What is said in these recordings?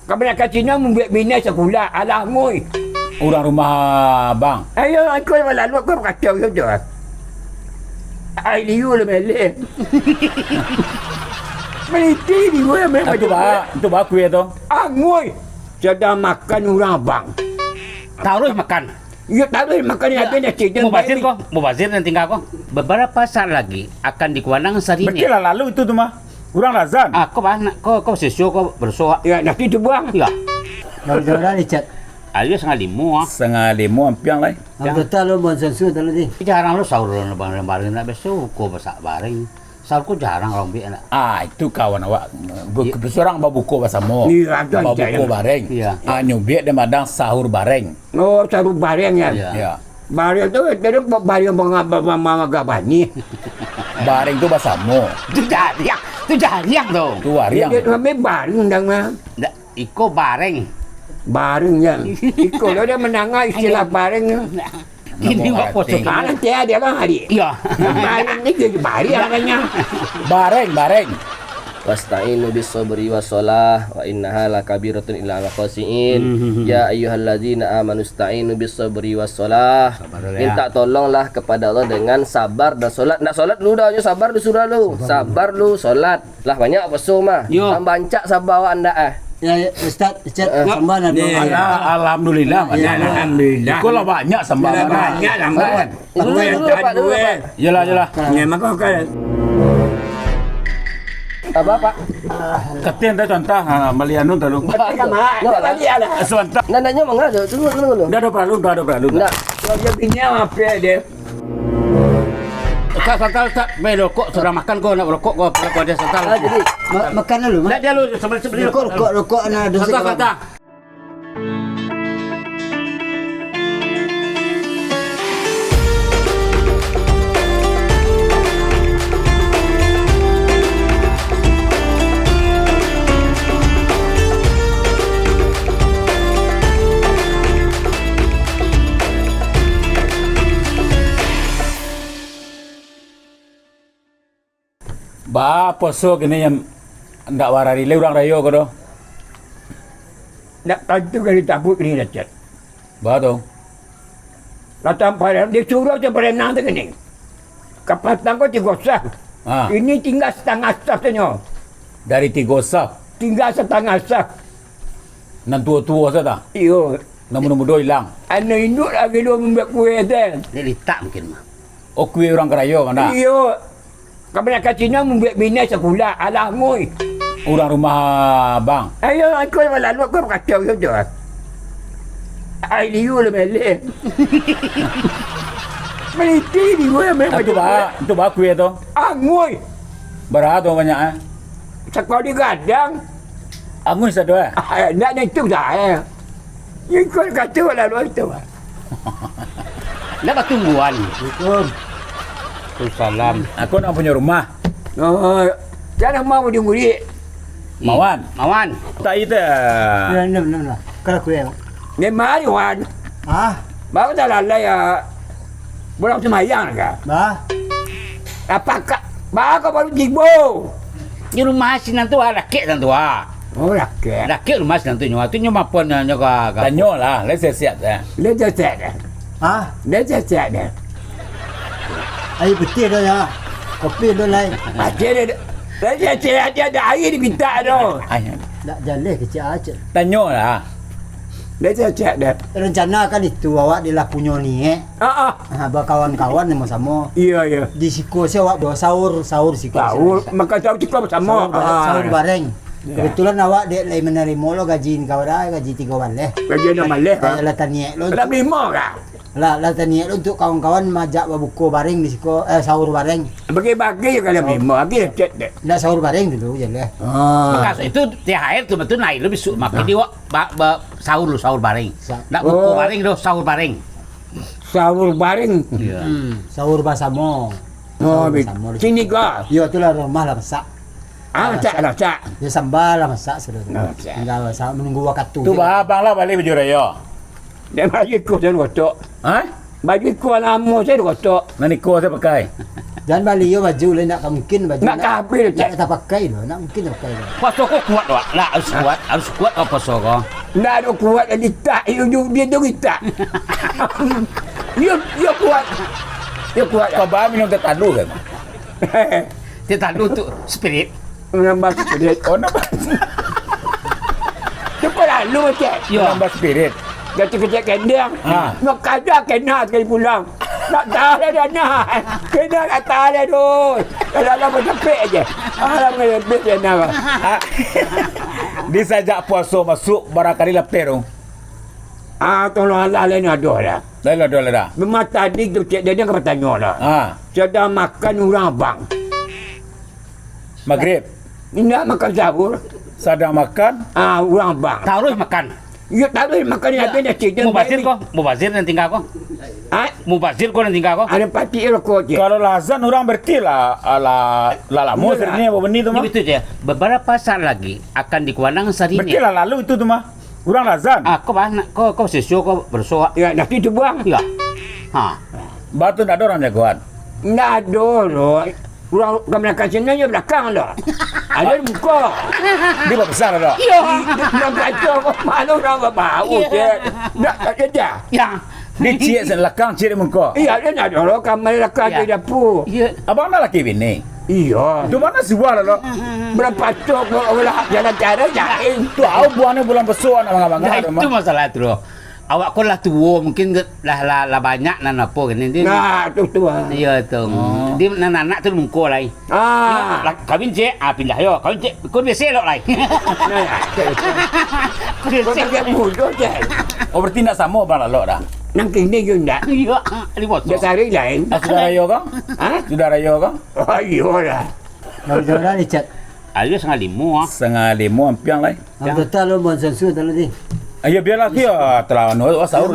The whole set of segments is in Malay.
Kebanyakan Cina membuat bina sekolah. Alah ngui. Orang rumah bang. Ayo, aku yang lalu aku berkacau saja. Ai liu lah melek. Meliti di gue memang. Itu bah kuih tu. Ngui. Sedang makan orang abang. Taruh makan. Ya, tak boleh makan yang habis dah cerita. Mubazir dan tinggal kau. Beberapa saat lagi akan dikuandang Sarine. Betul lah lalu itu tu mah. Orang razan. Kau sesio kau bersoak. Ya, nanti tu buang. Ya. Dah dicat. Ayo 4:30 5:30 ampiang lah. Betul lo mau sensu tadi. Jarang lo sahur bareng-bareng nak besok kau masak bareng. Sahur kau jarang orang biar nak. Itu kawan awak. Seorang buku bahasa mo. Ni ada buku bareng. Iya. Nyubiak dia madang sahur bareng. Oh, sahur bareng ya. Ya. Bareng tu dia bareng mengagabani. Bareng tu bahasa mo. Tu jariang tu. Tu wariang. Dia sampai bareng dah mah. Iko bareng. Bareng ya. Ikut dia menangai istilah bareng. Ini buat posok. Nanti ada kan hari. Iya. Bareng ni dia bareng katanya. Bareng. Wasta'inu bis-sabri was-shalah wa innaha lakabiratun illa 'alal khashiin. Ya ayyuhalladzina amanu ista'inu bis-sabri was-shalah. Minta tolonglah kepada Allah dengan sabar dan solat. Nak solat dulu dah, sabar dulu surah lu. Sabar lu solat. Lah banyak pesu mah. Bancak sabar awak anda Ya, Ustaz, sambahan ada. Alhamdulillah. Alhamdulillah. Kau lah banyak sambahan. Banyak sambahan. Dulu, Pak. Yalah. Ya, maka kan. Apa? Ketin dah contoh melianun tadi. Sebentar. Nandanya mana ada? Tunggu. Dah ada perlu. Enggak. Kalau dia punya apa dia? Santal, rokok sudah makan kau nak rokok kau ada santal. Jadi makan dulu. Nak dia lu sebelum Rokok nak dosa. santal. Apa so kini yang ndak warari le orang rayo ko do. Nak tentu kali tabut ni dah cat. Ba tu. Latang pada dia suruh je berenang tu kini. Kapatan kau 3 sah. Ini tinggal setengah sah saja. Dari 3 sah. Tinggal setengah sah. Nan tua-tua saja. Iyo. Nombor-nombor hilang. Anak induk lagi lu membuat kuih tu. Dia letak mungkin mah. Oh kuih orang kerayo mana? Iyo. Kebanyakan Cina membuat bina sekolah. Alah ngui. Orang rumah bang. Ayo, aku yang lalu aku berkacau saja. Ai liu lah melek. Meliti di gue memang. Itu bah kuih tu. Ngui. Berapa tu banyak Sekolah di gadang. Angun satu Nak itu dah. Yang kau kata lalu itu. Nak bertungguan. Salam. Aku nak punya rumah. Oh, jangan mau di murid. Mawan. Tak itu. Nah. Kalau kuih. Ni mari wan. Baru dah lalai ya. Belum semayang kan? Apakah? Baru baru jibo. Di rumah sinan tu rakit dan tu Oh, rakyat. Rakit rumah sinan tu nyawa tu nyawa pun nyawa. Tanya lah, let's siap dah. Dia cek dah. Dia cek dah. Air putih dah ya. Kopi dah lain. Dia cek ada air di minta tu. Tak jalan kecil aja. Tanya lah. Dia cek dah. Rencana kan itu awak dia lah punya ni berkawan-kawan sama-sama. Iya. Di siku saya awak bawa sahur siku. Sahur, makan sahur cukup bersama. Sahur bareng. Kebetulan awak dia lain menerima lo gaji kau dah gaji 3 bulan. Gaji nak malih. Lah tanya lo. Dah 5 kah? Lah tanya lo untuk kawan-kawan majak berbuka bareng di siku sahur bareng. Bagi-bagi kalau 5 lagi cek dah. Dah sahur bareng dulu je lah. Bekas itu THR tu betul naik lebih makin dia sahur bareng. Nak buku bareng tu sahur bareng. Sahur bareng. Sahur bersama. Sini kau. Ya itulah rumah lah masak. Masak. Dia sambal lah masak sudah. Tinggal menunggu waktu. Tu bah abang lah balik baju raya. Dia bagi ku saya rotok. Ha? Bagi ku lama saya rotok. Nani ko saya pakai. Dan balik yo baju lain nak mungkin baju Nak habis nak tak pakai lo, nak mungkin tak pakai lo. Puasa kau kuat doa. Lah harus kuat kau puasa kau. Nak ada kuat dia tak. Dia tu tak. Dia kuat. Dia kuat. Kau bawa minum teh talu kan? Dia tak tu spirit. Menambah spirit. Oh, nampak. Cepat lalu cik. Ya. Nambah spirit. Dia kecil kendang. Ha. Nak kadang kena sekali pulang. Nak tahan dah nak. Kena nak tahan tu. Kalau macam cepet je. Alam lebih dia nak. Dia sajak puasa masuk barangkali lapar tu. Tolong Allah lain ada dah. Dah dah. Memang tadi tu cik dia kena tanya lah. Sedang makan orang abang. Maghrib. Nak makan sahur. Sedang makan. Orang abang. Taruh makan. Ya tak boleh makan ni habis dah cik. Mubazir dan tinggal kau. Mubazir kau dan tinggal kau. Ada pati rokok je. Kalau lazan orang berarti lah lalamu sebenarnya apa benda tu mah. Betul je. Beberapa saat lagi akan dikuandang sehari Berarti ini. lah lalu itu tu mah. Orang lazan. Kau banyak kau sesio kau bersoak. Ya nanti tu buang. Ya. Batu tak ada orang jagoan. Tak ada lah. Orang belakang sini je belakang lah. Ada di muka. Dia buat besar dah. Ya. Orang kacau kau malu orang bau je. Tak kerja. Ya. Dia cik sen belakang cik di muka. Iya dia nak ada kamar belakang Ya. di dapur. Ya. Abang nak laki bini. Iya. Tu mana sebuah lah. Berapa cok olah jalan cara jain. Tu au buahnya bulan besar nak Nah, bangga-bangga. itu masalah tu. Awak kau lah tua mungkin lah banyak nan apa kan dia. Nah, tu. Ya tu. Dia anak tu mungko lai. Kawin je pindah yo. Kawin je kau biasa lo lai. Kau Kau biasa. tak mudah je. Oh berarti nak sama abang lalu dah. Nang kini je ndak. Ya, ni bos. Dia cari lain. Sudah raya kau? Sudah raya kau? Oh iya lah. Kalau dah ni cat. Ayo 4:30 1:30 ampiang lai. Ang total lo mon sensu tadi. Ayo biarlah dia terlalu sahur.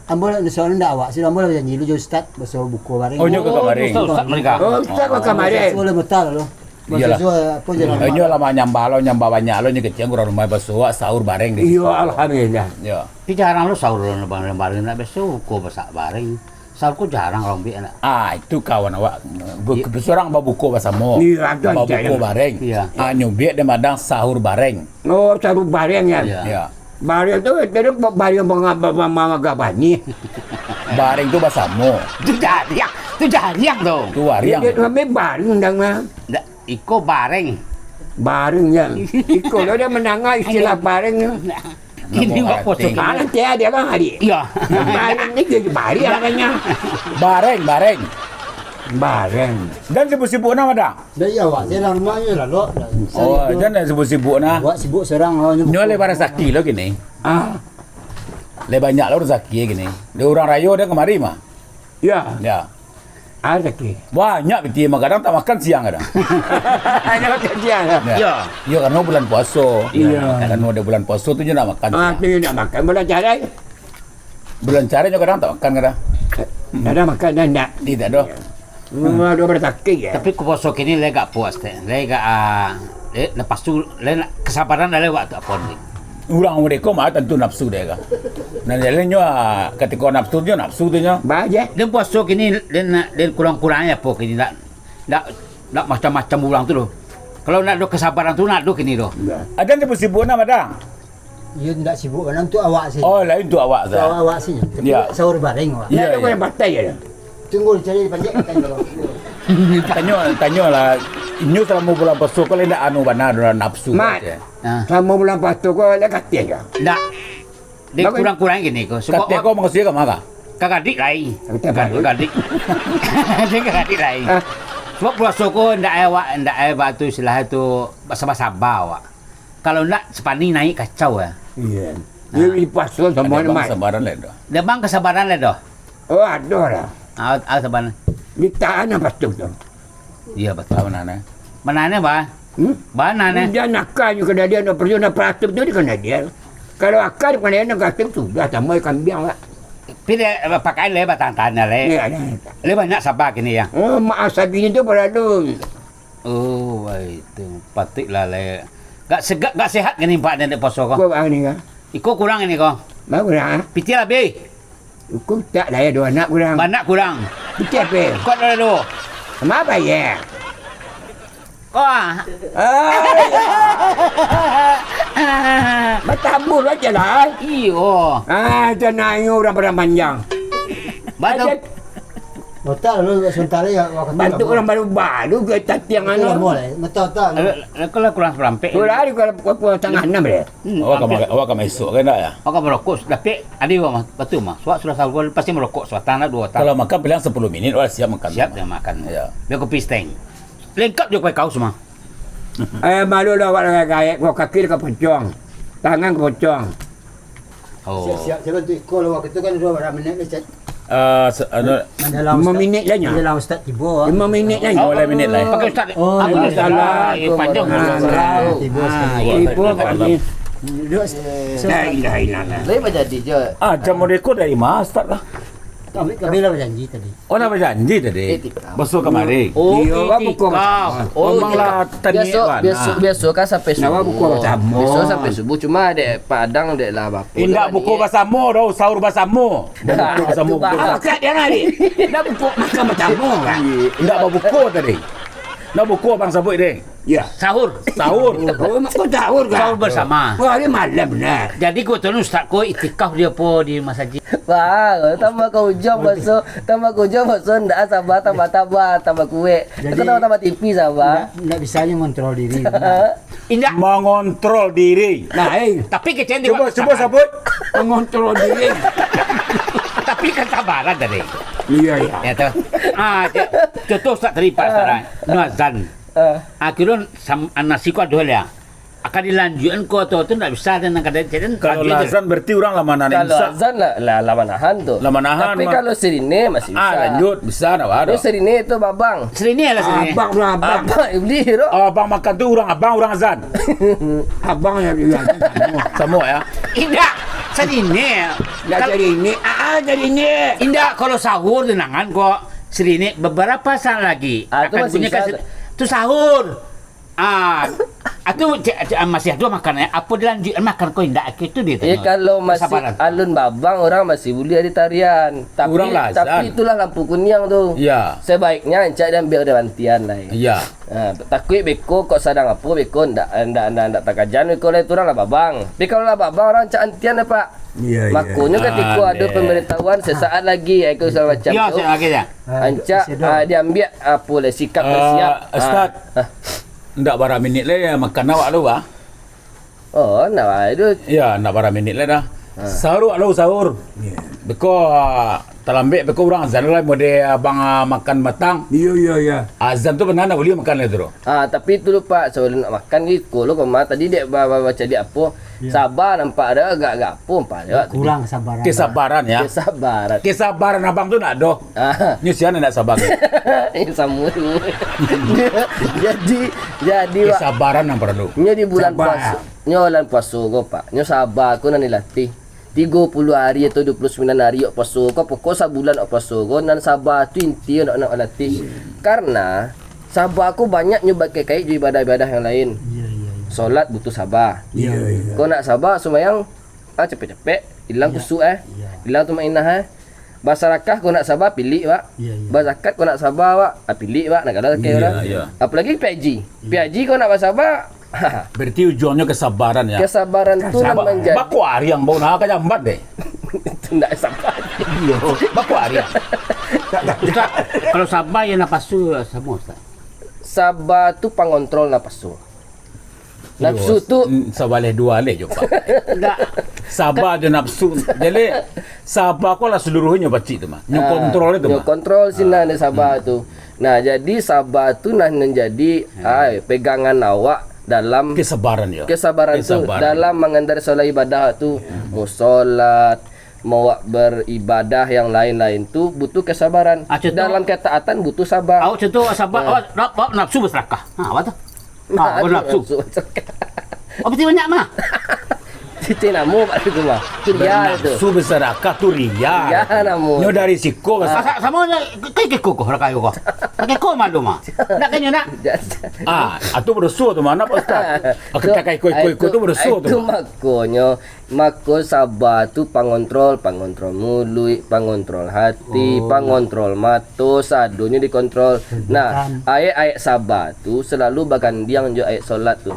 Ambil soalan dah awak. Sila ambil janji lu jo start besok buku bareng. Oh nyok ke kabaring. Ustaz mereka. Oh, kita ke kamar dia. Boleh betul lo. Iyalah. Apa je lah. Ayo lama nyambah banyak lo nyok kecil kurang rumah besok sahur bareng di. Iya alhamdulillah. Ya. Tapi jarang lu sahur bareng nak besok ko masak bareng. Sahur ko jarang orang biar nak. Itu kawan awak. Besorang babuku bersama. Iya, ada babuku bareng. Iya. Nyubik dia madang sahur bareng. Oh, sahur bareng ya. Ya. Bareng tu dia bareng mengagabani. Bareng tu bersama. Tu jariang tu. Tu wariang. Dia kami bareng dah mah. Iko bareng. Bareng ya. Ikut dia menangah istilah bareng tu. Ini kok posok. Nanti ada kan hari. Iya. Bareng ni jadi bareng namanya. Bareng. Bareng. Dan sibuk-sibuk nama dah. Dari awak saya dalam rumahnya lah lo. Oh, jangan sibuk-sibuk nah. Awak sibuk serang lo. Nyole para sakti lo gini. Le banyak lo sakti gini. Dia orang rayo dia kemari mah. Ya. Ya. Ada ke? Banyak betul mah kadang tak makan siang kadang. Ada kerja. Ya. Ya karena bulan puasa. Iya. Karena ada bulan puasa tu je nak makan. Tu nak makan bola cara. Bulan caranya kadang tak makan kadang. Ada makan dah nak. Tidak dah. Ada bertakik ya. Tapi ko posok ini lega puas teh. Lega lepas tu kesabaran dah lewat tu apa ni. Orang mereka mah tentu nafsu dia kan. Nah jalannya ketika nafsu dia nafsu tu nya. Baje. Dan posok ini dan kurang-kurangnya apa kini tak macam-macam orang tu loh. Kalau nak ada kesabaran tu nak ada kini doh. Ada sibuk-sibuk nama dah. Ya tidak sibuk kan tu awak sih. Oh lain tu awak Tu sah. awak sih. Ya. Sahur bareng awak. Ya, Ya, ada yang batai ya. Tunggu cari panjang tanya. Tanya lah. Inyo selama bulan puasa kau nak anu benar nafsu. Mat. saja. Sama bulan pastu kau ada katil ya. Tak. Dia kurang-kurang gini ko. Sebab Kata kau maksudnya ke mana? kagadik lain. Kata baru. Kagadik. Dia kagadik lain. Sebab puasa ko ndak batu istilah itu sabar-sabar awak. Kalau ndak sepani naik kacau ya. Iya. Dia di pastu sama Ada mat. sabaran lain dah. Dia bang kesabaran le doh. Oh ada lah. Sabaran. Di tahan pastu tu. Iya betul. Tahu mana? Manane ba? Banane. Dia nakal juga dia nak pergi nak plastik tu dia kena dia. Kalau akar kena dia nak plastik sudah sama kambing lah. Pilih pakai le batang-tanya le. Ya. Le banyak sabar kini ya. Oh mak sabi ni tu berlalu. Oh, itu patik lah le. Gak sehat kini pak nenek poso ko. Kau bang ni kan? Iko kurang ini ko. Bagus lah. Piti lah be. Hukum tak lah ya dua anak kurang. Banyak kurang. Putih apa? Kau dah do. Kenapa ya? Wah. Bertabur aja lah. Iyo. Tenang orang pada panjang. Bantu. Betul lu sebentar ya waktu Bantu orang baru-baru ke tatiang Betul anu. boleh. Betul. Kalau kurang serampe. Kurang kalau tengah 6 dia. Awak kan esok kan tak ya? Aku merokok, tapi ada orang betul mah. Sudah sahur pasti merokok. Suatana 2 tahun. Kalau makan bilang 10 minit, awak siap makan. Siap dia makan. Ya. Dia kopi steng. Lengkap juga kau semua. Malu lah awak kayak kau kaki ke pocong. Tangan ke pocong. Oh. Siap bantu ikut waktu itu kan 2 menit Ustaz. Lima minit lah nya. Dalam Ustaz tiba. 5 minit lah. Boleh minit lah. Pakai ustaz. Oh, Apa iya. salah? Panjang. Tiba Ibu kami. Duduk. La ilaha illallah. Lain apa jadi je? Jam modeko dari mas tak lah. Kami dah berjanji tadi. Oh, dah berjanji tadi. Besok kemari. Oh, Iya, awak buku Memanglah tadi biasa kan sampai subuh. Nawa buku bersama. Biasa sampai subuh cuma dek Padang dek lah bapa. Indak buku basamu dah, sahur basamu. Buku basamu. Buka dia hari. Dah buku makan bertamu kan. Indak buku tadi. Nak buku abang sabut dia. Ya. Sahur. Sahur. Oh, kau tahu kan? Sahur bersama. Wah, hari malam benar. Jadi kau tahu ustaz kau itikaf dia po di masjid. Bang, tambah kau hujung masuk, ndak tambah kuih. Jadi- Kau tambah TV sabar. Nggak bisanya kontrol diri. Indah. Mengontrol diri. Nah, Tapi kecen dia. Cuba sabut. mengontrol diri. Tapi kesabaran tadi. Iya, ya. Ya tahu. Contoh ustaz tadi Pak Ustaz. Nuazan. Akhirnya nasi kau ada ya. Akan dilanjutkan kau tu tak bisa dan kadang-kadang Kalau lazan berarti orang lama nahan Kalau bisa. azan lama nahan tu. Lama nahan, Tapi Mak. kalau serine masih bisa. Lanjut bisa nak ada. Ini serine itu babang. Sini lah sini. Abang lah, abang. Abang iblis tu. Abang makan tu orang abang orang azan. Abang yang dia. Semua ya. Indah. Sini. Dah jadi ini. Jadi ini. Indah kalau sahur tenangan kok. Sini beberapa saat lagi Itu masih punya bisa. tu sahur. Itu masih ada makan ya. Apa dilanjutkan makan kau indah itu dia. Ya kalau masih Kesabaran. alun babang orang masih boleh ada tarian. Orang lazan. Tapi itulah lampu kuning tu. Ya. Sebaiknya encak dan biar ada bantian lah. Ya. Takut beko kok sadang apa beko ndak takajan beko lah itu orang lah babang. Tapi kalau lah babang orang cak antian lah Pak. Iya, Makanya ketika ada pemberitahuan sesaat lagi aku segala macam Ya, tu. saya lagi ya. Ancak diambil apa lah sikap bersiap. Ustaz. Ndak barang minit lah ya makan awak lu ah. Oh, nak itu. Ya, nak barang minit lah dah. Sahur awak lu sahur. Beko terlambat beko orang azan lah mode abang makan matang. Iya, iya, iya. Azan tu benar nak boleh makan lah tu. Tapi itu lupa sebelum nak makan ni kalau koma tadi dia baca dia apa. Sabar nampak ada agak-agak apa empat dia. Kurang kesabaran. Kesabaran ya. Kesabaran. Kesabaran abang tu nak doh. Ni siapa nak sabar. Ini sama tu. Jadi Pak. Kesabaran yang perlu. Nyo di bulan Sabar. puasa. Nyo bulan puasa ko Pak. Nyo sabar ko na nilatih. 30 hari atau 29 hari ok puasa ko pokok sabulan ok puasa ko nan sabar tu inti nak latih. Karena sabar aku banyak nyo bagai kait ibadah-ibadah yang lain. Iya. Solat butuh sabar. Iya, iya. Kau nak sabar sembahyang cepet-cepet hilang kusuk hilang tumainah Basarakah kau nak sabar pilih Pak. Iya. Bazakat kau nak sabar Pak. Pilih Pak nak kata Iya, orang. iya. Apalagi PJ. PJ kau nak bersabar. Berarti ujungnya kesabaran ya. Kesabaran tu nak menjadi Baku hari yang bau nak jambat deh. itu nak sabar. Baku hari. Ustaz, kalau sabar yang napasu semua Ustaz. Sabar tu pengontrol nafsu. Nafsu tu sabaleh dua leh je Pak. Enggak. Sabar je nafsu. Jadi sabar ko lah seluruhnya bacik tu mah. Nyo kontrol itu nyo mah. kontrol sina ni sabar tu. Nah, jadi sabar tu nak menjadi pegangan awak dalam Kesabaran ya. kesabaran tu dalam mengendari solat ibadah tu. Mau solat, mau beribadah yang lain-lain tu butuh kesabaran. Contoh- Dalam ketaatan butuh sabar. Awak contoh sabar, awak nafsu berserakah. Apa tu? Apa nafsu? Apa tu banyak mah? Itu namu Pak itu mah. Itu dia itu. Bernafsu bersedekah tu ria. Ya namu. Nyo dari siko Sama kay kiko ra kayo ko. Kay ko malu ma. Nak kanyo nak. atu bersu tu mana Pak Ustaz? Aku tak kai koi tu bersu tu. Itu makonyo. Mako sabar tu pangontrol mulut, pangontrol hati, pangontrol mata, sadunya dikontrol. Nah, ayat-ayat sabar tu selalu bagandiang jo ayat solat tu.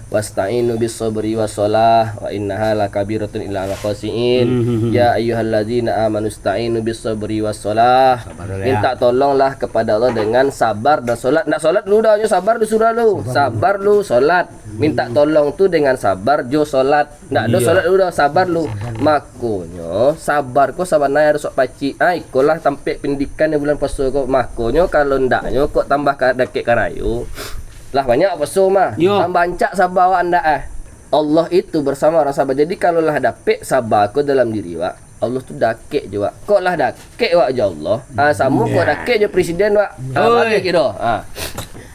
Wasta'inu bis-sabri was-shalah wa innaha lakabiratun illa 'alal khashiin. Ya ayyuhalladzina amanu ista'inu bis-sabri was-shalah. Minta tolonglah kepada Allah dengan sabar dan solat. Nak solat dulu dah, sabar dulu surah lu. Sabar lu solat. Minta tolong tu dengan sabar jo solat. Nak do solat dulu dah, sabar lu. Makonyo sabar ko sabanai harus sok paci. Ikolah tampek pendidikan di bulan puasa ko. Makonyo kalau ndaknyo kok tambah dakek karayu. Lah banyak apa mah. Tambah ancak sabar awak anda Allah itu bersama orang sabar. Jadi kalau lah dapet sabar ko dalam diri wak, Allah tu dakek je wak. Kok lah dakek wak je Allah. Sama kok dakek je presiden wak. Bagi gitu.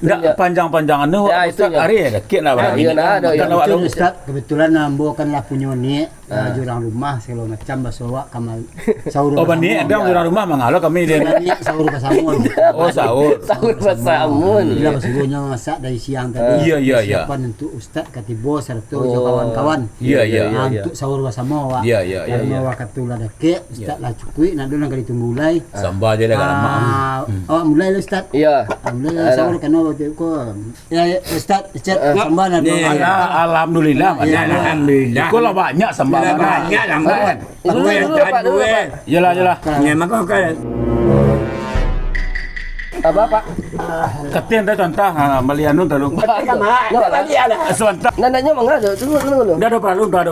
Ndak panjang-panjangan tu Ustaz hari dakek nak berani. Betul Ustaz, kebetulan ambo kan lah punya ni jurang rumah segala macam basawa kamal sahur. Oh bani ada orang rumah mangalo kami dia. Ni sahur pasamun. Oh sahur. Sahur pasamun. Bila basuhnya masak dari siang tadi. Iya. Siapan untuk Ustaz katibo serta kawan-kawan. Iya. Untuk sahur pasamu wak. Iya. Karena wak katulah dakek Ustaz lah cukui nak dulu kali tunggu mulai. Sambal je dah kat lama. Oh mulai lah Ustaz. Iya. Mulai sahur kan ko. Ya Ustaz, sambal nak dulu. Alhamdulillah. Alhamdulillah. Kau lah banyak sambal. Banyak lah kan. Duit. Yalah. Memang kau kan. Apa? Katien dah contoh melianun talung. Sebentar. Nandanya mangga dulu. Dah ada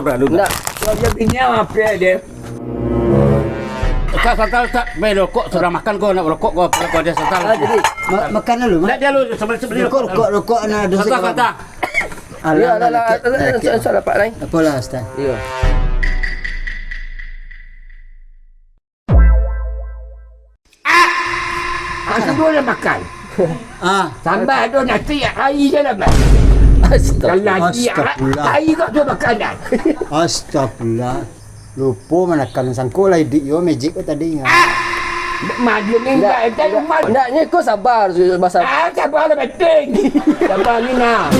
perlu. Nak. Kalau dia punya apa dia? Ustaz, main rokok sudah makan kau nak rokok kau dia Ustaz. Jadi makan dulu. Nak dia lu sebelum Rokok nak dosa. Ustaz. Ya salah Pak Nai. Apalah Ustaz. Ya. Asal boleh makan. Sambal tu nasi air je lah mas. Kalau nasi air kau tu makanan. Astagfirullah. Lupa manakan sangko lah dik yo magic ko tadi nga. Maju ni enggak ada rumah. Ndaknya kau sabar bahasa. Sabar lah penting. Sabar ni nak.